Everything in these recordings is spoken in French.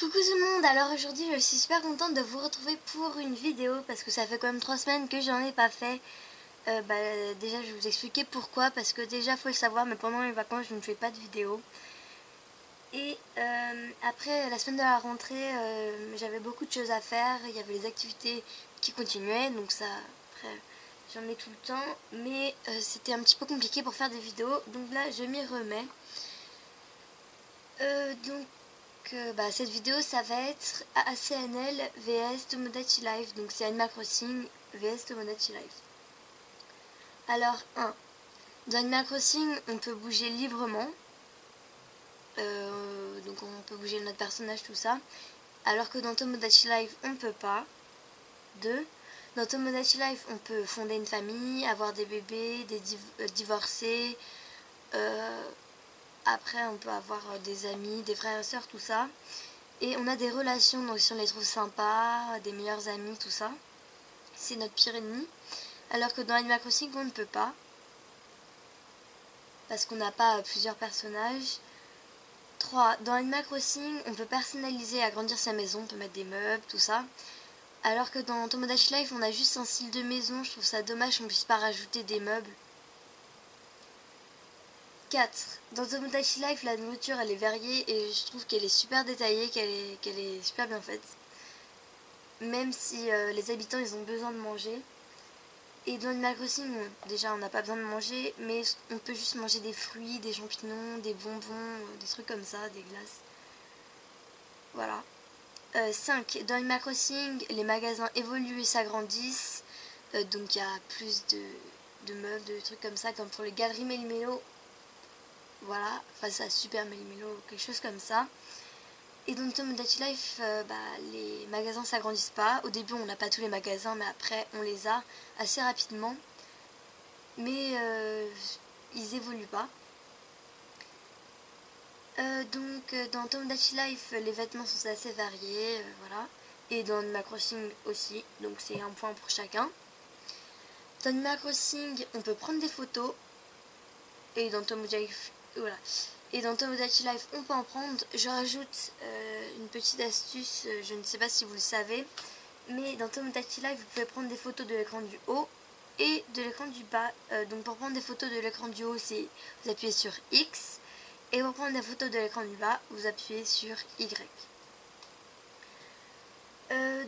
Coucou tout le monde, alors aujourd'hui je suis super contente de vous retrouver pour une vidéo parce que ça fait quand même 3 semaines que j'en ai pas fait. Déjà je vais vous expliquer pourquoi, parce que déjà faut le savoir, mais pendant les vacances je ne fais pas de vidéo. Et après la semaine de la rentrée j'avais beaucoup de choses à faire, il y avait les activités qui continuaient, donc ça après j'en ai tout le temps, mais c'était un petit peu compliqué pour faire des vidéos, donc là je m'y remets. Cette vidéo ça va être ACNL vs Tomodachi Life, donc c'est Animal Crossing vs Tomodachi Life. Alors dans Animal Crossing on peut bouger librement, donc on peut bouger notre personnage, tout ça, alors que dans Tomodachi Life on ne peut pas. 2. Dans Tomodachi Life on peut fonder une famille, avoir des bébés, divorcer, après on peut avoir des amis, des frères et sœurs, tout ça. Et on a des relations, donc si on les trouve sympas, des meilleurs amis, tout ça, c'est notre pire ennemi. Alors que dans Animal Crossing, on ne peut pas. Parce qu'on n'a pas plusieurs personnages. 3. Dans Animal Crossing, on peut personnaliser, agrandir sa maison, on peut mettre des meubles, tout ça. Alors que dans Tomodachi Life, on a juste un style de maison, je trouve ça dommage qu'on ne puisse pas rajouter des meubles. 4. Dans Tomodachi Life, la nourriture elle est variée et je trouve qu'elle est super détaillée, qu'elle est super bien faite. Même si les habitants ils ont besoin de manger. Et dans Animal Crossing, déjà on n'a pas besoin de manger, mais on peut juste manger des fruits, des champignons, des bonbons, des trucs comme ça, des glaces. Voilà. 5. Dans Animal Crossing, les magasins évoluent et s'agrandissent. Donc il y a plus de meubles, de trucs comme ça, comme pour les galeries Méli-Mélo. Voilà, face à Super Méli-Mélo, quelque chose comme ça. Et dans Tomodachi Life, les magasins s'agrandissent pas. Au début, on n'a pas tous les magasins, mais après, on les a assez rapidement. Mais ils évoluent pas. Dans Tomodachi Life, les vêtements sont assez variés, voilà. Et dans Animal Crossing aussi, donc c'est un point pour chacun. Dans Animal Crossing, on peut prendre des photos. Et dans Tomodachi Life, voilà. Et dans Tomodachi Life, on peut en prendre. Je rajoute une petite astuce, je ne sais pas si vous le savez, mais dans Tomodachi Life, vous pouvez prendre des photos de l'écran du haut et de l'écran du bas. Donc pour prendre des photos de l'écran du haut, c'est vous appuyez sur X, et pour prendre des photos de l'écran du bas, vous appuyez sur Y.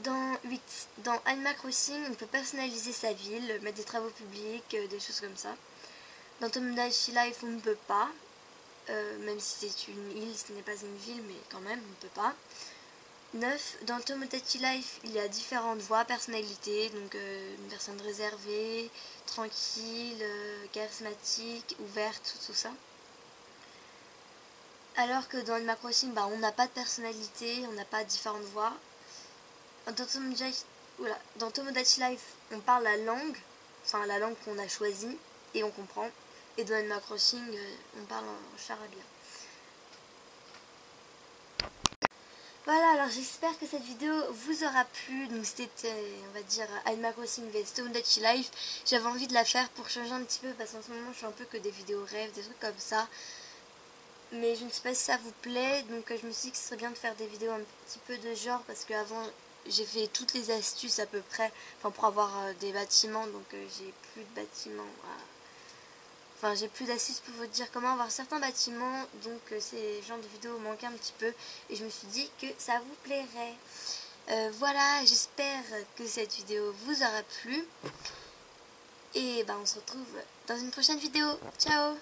Dans 8, dans Animal Crossing, on peut personnaliser sa ville, mettre des travaux publics, des choses comme ça. Dans Tomodachi Life, on ne peut pas. Même si c'est une île, ce n'est pas une ville, mais quand même, on ne peut pas. 9. Dans Tomodachi Life, il y a différentes voix, personnalités, donc une personne réservée, tranquille, charismatique, ouverte, tout ça. Alors que dans Animal Crossing, on n'a pas de personnalité, on n'a pas différentes voix. Dans Tomodachi Life, on parle la langue qu'on a choisie, et on comprend. Et dans Animal Crossing, on parle en charabia. Voilà, alors j'espère que cette vidéo vous aura plu. Donc c'était, on va dire, Animal Crossing vs Tomodachi Life. J'avais envie de la faire pour changer un petit peu, parce qu'en ce moment je fais un peu que des vidéos rêves, des trucs comme ça. Mais je ne sais pas si ça vous plaît, donc je me suis dit que ce serait bien de faire des vidéos un petit peu de genre, parce qu'avant j'ai fait toutes les astuces à peu près, pour avoir des bâtiments, donc j'ai plus de bâtiments j'ai plus d'astuces pour vous dire comment avoir certains bâtiments, donc ces genres de vidéos manquaient un petit peu, et je me suis dit que ça vous plairait. Voilà, j'espère que cette vidéo vous aura plu, et on se retrouve dans une prochaine vidéo. Ciao!